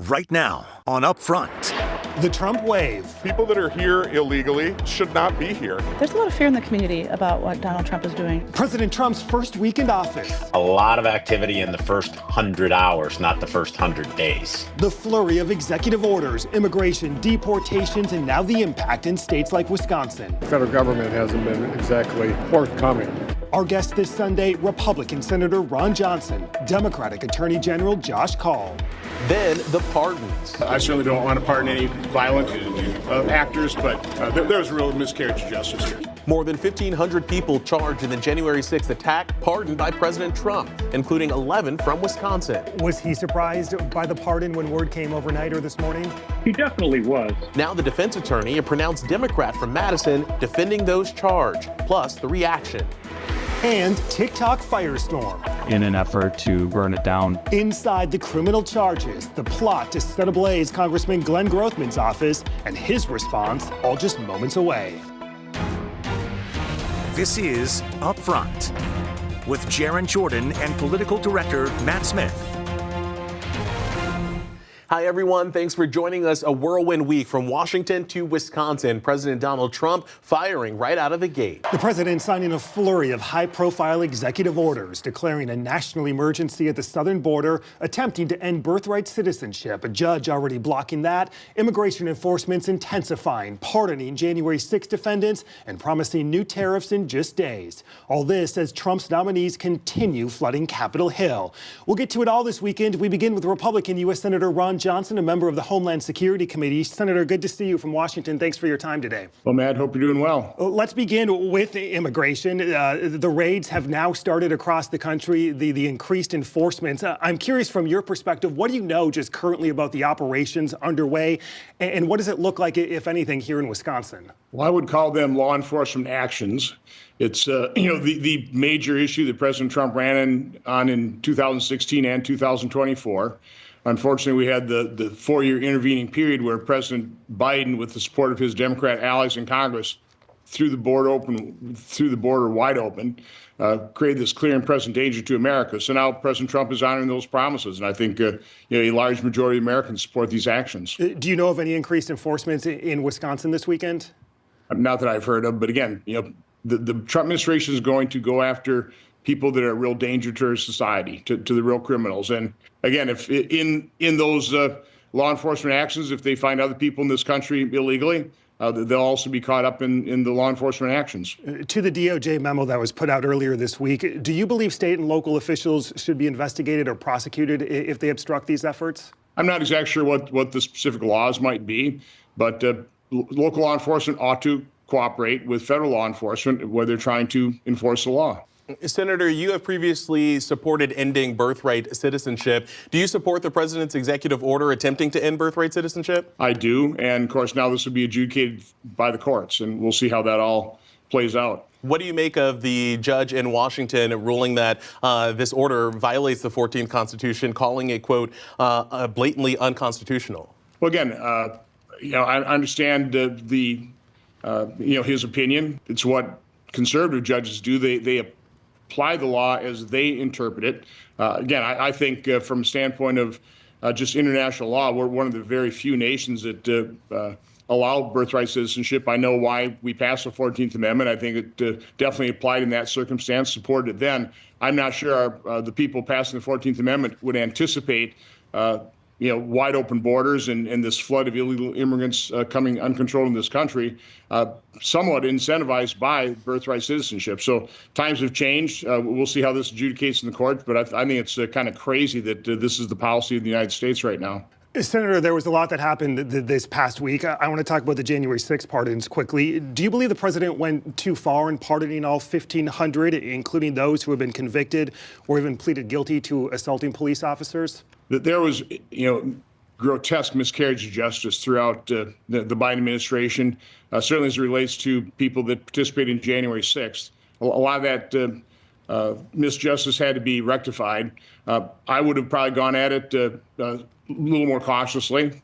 Right now on Upfront. The Trump wave. People that are here illegally should not be here. There's a lot of fear in the community about what Donald Trump is doing. President Trump's first week in office. A lot of activity in the first 100 hours, not the first 100 days. The flurry of executive orders, immigration, deportations, and now the impact in states like Wisconsin. The federal government hasn't been exactly forthcoming. Our guest this Sunday, Republican Senator Ron Johnson, Democratic Attorney General Josh Kaul. Then the pardons. I certainly don't want to pardon any violent actors, but there was a real miscarriage of justice here. More than 1,500 people charged in the January 6th attack, pardoned by President Trump, including 11 from Wisconsin. Was he surprised by the pardon when word came overnight or this morning? He definitely was. Now the defense attorney, a pronounced Democrat from Madison, defending those charged, plus the reaction. And TikTok firestorm. In an effort to burn it down. Inside the criminal charges, the plot to set ablaze Congressman Glenn Grothman's office and his response all just moments away. This is Upfront with Jaron Jordan and political director Matt Smith. Hi, everyone. Thanks for joining us. A whirlwind week from Washington to Wisconsin. President Donald Trump firing right out of the gate. The president signing a flurry of high-profile executive orders, declaring a national emergency at the southern border, attempting to end birthright citizenship. A judge already blocking that. Immigration enforcement's intensifying, pardoning January 6 defendants, and promising new tariffs in just days. All this as Trump's nominees continue flooding Capitol Hill. We'll get to it all this weekend. We begin with Republican U.S. Senator Ron Johnson, a member of the Homeland Security Committee. Senator, good to see you from Washington. Thanks for your time today. Well, Matt, hope you're doing well. Let's begin with immigration. The raids have now started across the country, the increased enforcement. I'm curious from your perspective, what do you know just currently about the operations underway, and what does it look like, if anything, here in Wisconsin? Well, I would call them law enforcement actions. It's, the major issue that President Trump ran on in 2016 and 2024. Unfortunately, we had the 4-year intervening period where President Biden, with the support of his Democrat allies in Congress, threw the border wide open, created this clear and present danger to America. So now President Trump is honoring those promises, and I think a large majority of Americans support these actions. Do you know of any increased enforcement in Wisconsin this weekend? Not that I've heard of, but again, the Trump administration is going to go after people that are a real danger to our society, to the real criminals. And again, if in those law enforcement actions, if they find other people in this country illegally, they'll also be caught up in the law enforcement actions. To the DOJ memo that was put out earlier this week, do you believe state and local officials should be investigated or prosecuted if they obstruct these efforts? I'm not exactly sure what the specific laws might be, but local law enforcement ought to cooperate with federal law enforcement where they're trying to enforce the law. Senator, you have previously supported ending birthright citizenship. Do you support the president's executive order attempting to end birthright citizenship? I do. And of course, now this will be adjudicated by the courts, and we'll see how that all plays out. What do you make of the judge in Washington ruling that this order violates the 14th Constitution, calling it, quote, blatantly unconstitutional? Well, again, I understand his opinion. It's what conservative judges do. They apply the law as they interpret it. Again, I think from a standpoint of just international law, we're one of the very few nations that allow birthright citizenship. I know why we passed the 14th Amendment. I think it definitely applied in that circumstance, supported it then. I'm not sure the people passing the 14th Amendment would anticipate wide open borders and this flood of illegal immigrants coming uncontrolled in this country, somewhat incentivized by birthright citizenship. So times have changed. We'll see how this adjudicates in the court, but I think it's kind of crazy that this is the policy of the United States right now. Senator, there was a lot that happened this past week. I want to talk about the January 6 pardons quickly. Do you believe the president went too far in pardoning all 1,500, including those who have been convicted or even pleaded guilty to assaulting police officers? There was, grotesque miscarriage of justice throughout the Biden administration, certainly as it relates to people that participated in January 6th. A lot of that misjustice had to be rectified. I would have probably gone at it a little more cautiously,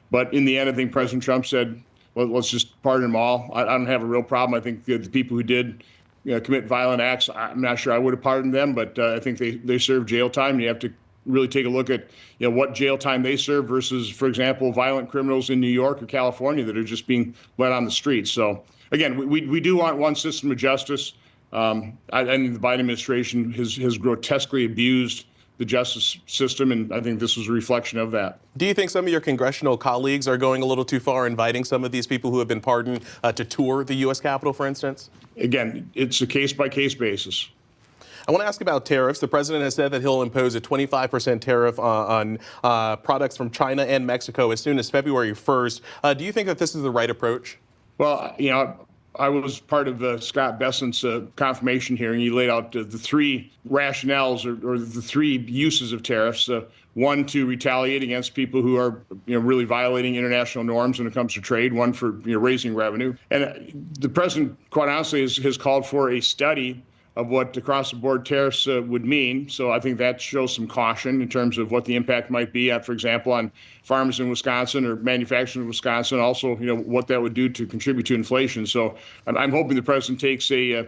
but in the end, I think President Trump said, well, let's just pardon them all. I don't have a real problem. I think the people who did commit violent acts, I'm not sure I would have pardoned them, but I think they served jail time. And you have to really take a look at what jail time they serve versus, for example, violent criminals in New York or California that are just being let on the streets. So again, we do want one system of justice. I think the Biden administration has grotesquely abused the justice system, and I think this was a reflection of that. Do you think some of your congressional colleagues are going a little too far, inviting some of these people who have been pardoned to tour the U.S. Capitol, for instance? Again, it's a case-by-case basis. I want to ask about tariffs. The president has said that he'll impose a 25% tariff on products from China and Mexico as soon as February 1st. Do you think that this is the right approach? Well, I was part of Scott Bessent's confirmation hearing. He laid out the three rationales or the three uses of tariffs. One, to retaliate against people who are really violating international norms when it comes to trade. One, for raising revenue. And the president, quite honestly, has called for a study of what across-the-board tariffs would mean. So I think that shows some caution in terms of what the impact might be, for example, on farmers in Wisconsin or manufacturers in Wisconsin. Also, what that would do to contribute to inflation. So I'm hoping the president takes an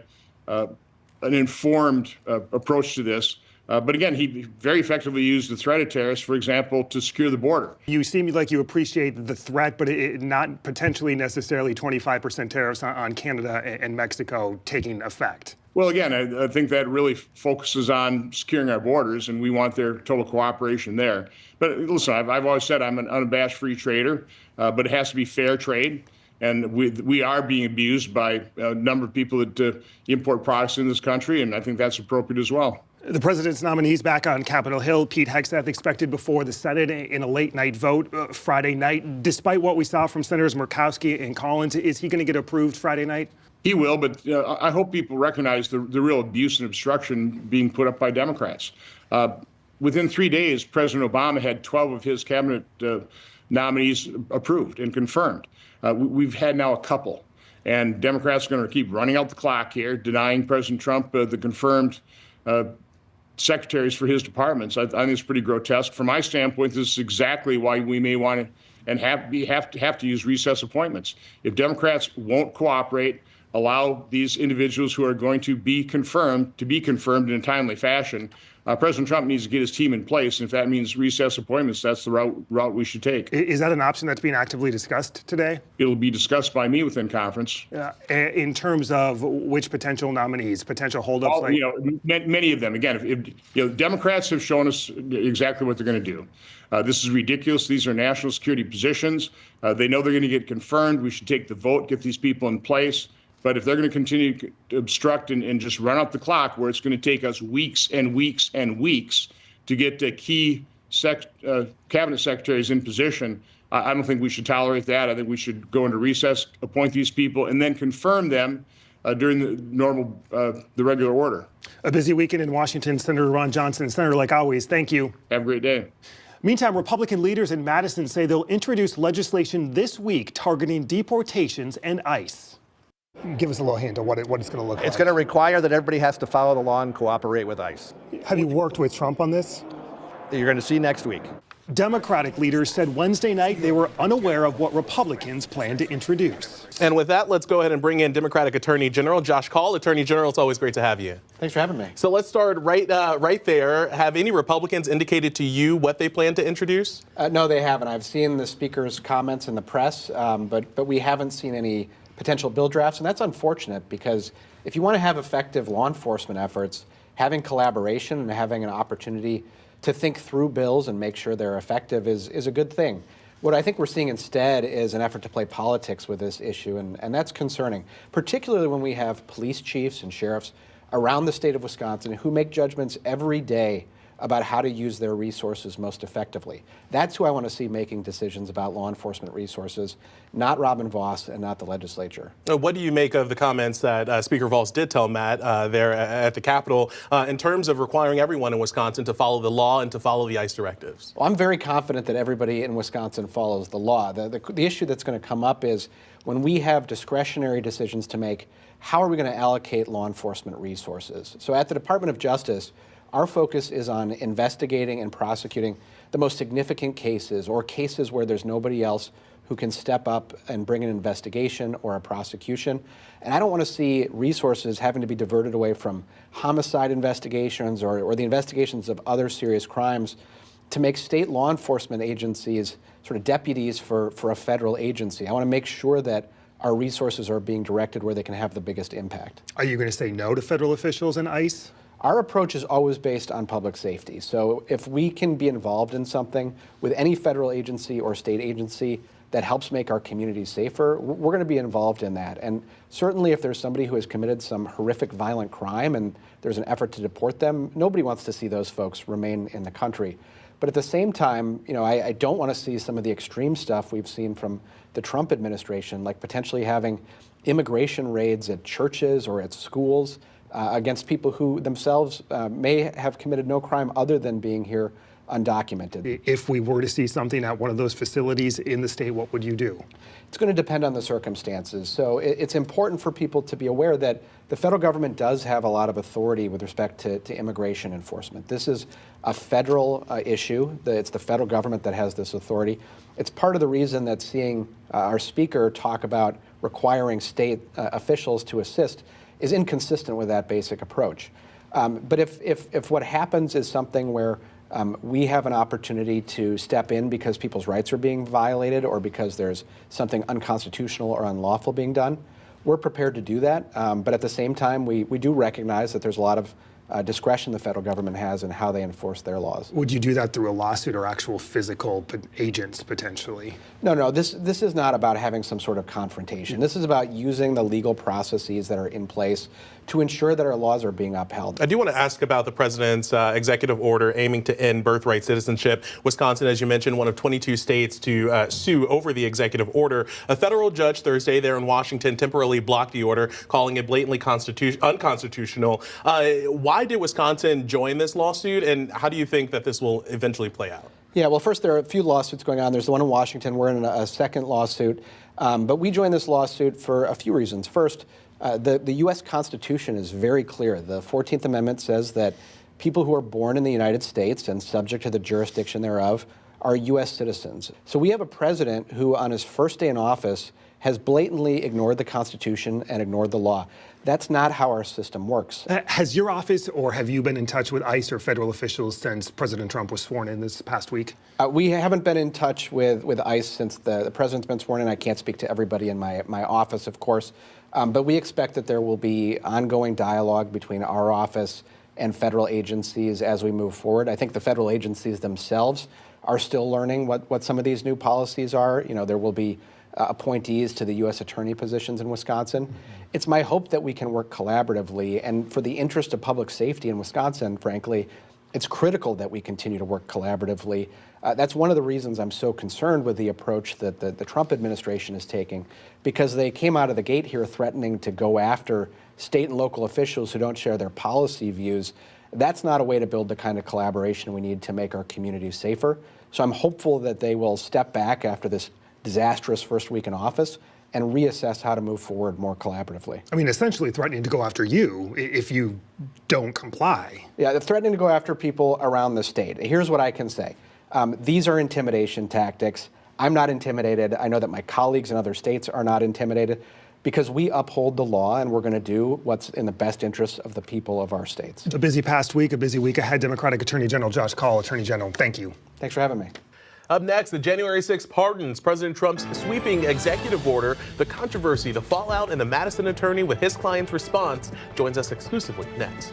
informed approach to this. But again, he very effectively used the threat of tariffs, for example, to secure the border. You seem like you appreciate the threat, but not potentially necessarily 25% tariffs on Canada and Mexico taking effect. Well, again, I think that really focuses on securing our borders, and we want their total cooperation there. But listen, I've always said I'm an unabashed free trader, but it has to be fair trade. And we are being abused by a number of people that import products in this country, and I think that's appropriate as well. The president's nominees back on Capitol Hill. Pete Hegseth expected before the Senate in a late-night vote Friday night. Despite what we saw from Senators Murkowski and Collins, is he going to get approved Friday night? He will, but I hope people recognize the real abuse and obstruction being put up by Democrats. Within 3 days, President Obama had 12 of his cabinet nominees approved and confirmed. We've had now a couple, and Democrats are going to keep running out the clock here, denying President Trump the confirmed secretaries for his departments. I think it's pretty grotesque. From my standpoint, this is exactly why we may want to and have to use recess appointments. If Democrats won't cooperate, allow these individuals who are going to be confirmed in a timely fashion, President Trump needs to get his team in place. And if that means recess appointments, that's the route we should take. Is that an option that's being actively discussed today? It'll be discussed by me within conference. In terms of which potential nominees, potential holdups? Many of them. Again, if Democrats have shown us exactly what they're going to do. This is ridiculous. These are national security positions. They know they're going to get confirmed. We should take the vote, get these people in place. But if they're going to continue to obstruct and just run out the clock, where it's going to take us weeks and weeks and weeks to get key cabinet secretaries in position, I don't think we should tolerate that. I think we should go into recess, appoint these people, and then confirm them during the regular order. A busy weekend in Washington. Senator Ron Johnson. Senator, like always, thank you. Have a great day. Meantime, Republican leaders in Madison say they'll introduce legislation this week targeting deportations and ICE. Give us a little hint of what it's going to look like. It's going to require that everybody has to follow the law and cooperate with ICE. Have you worked with Trump on this? You're going to see next week. Democratic leaders said Wednesday night they were unaware of what Republicans plan to introduce. And with that, let's go ahead and bring in Democratic Attorney General Josh Kaul. Attorney General, it's always great to have you. Thanks for having me. So let's start right there. Have any Republicans indicated to you what they plan to introduce? No, they haven't. I've seen the speaker's comments in the press, but we haven't seen any potential bill drafts, and that's unfortunate because if you want to have effective law enforcement efforts, having collaboration and having an opportunity to think through bills and make sure they're effective is a good thing. What I think we're seeing instead is an effort to play politics with this issue, and that's concerning, particularly when we have police chiefs and sheriffs around the state of Wisconsin who make judgments every day about how to use their resources most effectively. That's who I want to see making decisions about law enforcement resources, not Robin Vos and not the legislature. What do you make of the comments that Speaker Vos did tell Matt there at the Capitol in terms of requiring everyone in Wisconsin to follow the law and to follow the ICE directives? Well, I'm very confident that everybody in Wisconsin follows the law. The issue that's going to come up is when we have discretionary decisions to make, how are we going to allocate law enforcement resources? So at the Department of Justice, our focus is on investigating and prosecuting the most significant cases or cases where there's nobody else who can step up and bring an investigation or a prosecution. And I don't want to see resources having to be diverted away from homicide investigations or the investigations of other serious crimes to make state law enforcement agencies sort of deputies for a federal agency. I want to make sure that our resources are being directed where they can have the biggest impact. Are you going to say no to federal officials and ICE? Our approach is always based on public safety. So if we can be involved in something with any federal agency or state agency that helps make our communities safer, we're going to be involved in that. And certainly if there's somebody who has committed some horrific violent crime and there's an effort to deport them, nobody wants to see those folks remain in the country. But at the same time, I don't want to see some of the extreme stuff we've seen from the Trump administration, like potentially having immigration raids at churches or at schools against people who themselves may have committed no crime other than being here undocumented. If we were to see something at one of those facilities in the state, what would you do? It's going to depend on the circumstances. So it's important for people to be aware that the federal government does have a lot of authority with respect to immigration enforcement. This is a federal issue. It's the federal government that has this authority. It's part of the reason that seeing our speaker talk about requiring state officials to assist is inconsistent with that basic approach. But if what happens is something where we have an opportunity to step in because people's rights are being violated or because there's something unconstitutional or unlawful being done, we're prepared to do that. But at the same time, we do recognize that there's a lot of discretion the federal government has in how they enforce their laws. Would you do that through a lawsuit or actual physical agents potentially? No, this is not about having some sort of confrontation. This is about using the legal processes that are in place to ensure that our laws are being upheld. I do want to ask about the president's executive order aiming to end birthright citizenship. Wisconsin, as you mentioned, one of 22 states to sue over the executive order. A federal judge Thursday there in Washington temporarily blocked the order, calling it blatantly unconstitutional. Why did Wisconsin join this lawsuit, and how do you think that this will eventually play out? Yeah, well, first, there are a few lawsuits going on. There's the one in Washington. We're in a second lawsuit. But we joined this lawsuit for a few reasons. First, the U.S. Constitution is very clear. The 14th Amendment says that people who are born in the United States and subject to the jurisdiction thereof are U.S. citizens. So we have a president who, on his first day in office, has blatantly ignored the Constitution and ignored the law. That's not how our system works. Has your office or have you been in touch with ICE or federal officials since President Trump was sworn in this past week? We haven't been in touch with ICE since the president's been sworn in. I can't speak to everybody in my office, of course. But we expect that there will be ongoing dialogue between our office and federal agencies as we move forward. I think the federal agencies themselves are still learning what some of these new policies are. There will be appointees to the U.S. attorney positions in Wisconsin. It's my hope that we can work collaboratively, and for the interest of public safety in Wisconsin, frankly, it's critical that we continue to work collaboratively. That's one of the reasons I'm so concerned with the approach that the Trump administration is taking, because they came out of the gate here threatening to go after state and local officials who don't share their policy views. That's not a way to build the kind of collaboration we need to make our communities safer. So I'm hopeful that they will step back after this disastrous first week in office and reassess how to move forward more collaboratively. I mean, essentially threatening to go after you if you don't comply. Yeah, they're threatening to go after people around the state. Here's what I can say. These are intimidation tactics. I'm not intimidated. I know that my colleagues in other states are not intimidated because we uphold the law and we're going to do what's in the best interest of the people of our states. A busy past week, a busy week ahead. Democratic Attorney General Josh Kaul, Attorney General, thank you. Thanks for having me. Up next, the January 6th pardons, President Trump's sweeping executive order, the controversy, the fallout, and the Madison attorney with his client's response joins us exclusively next.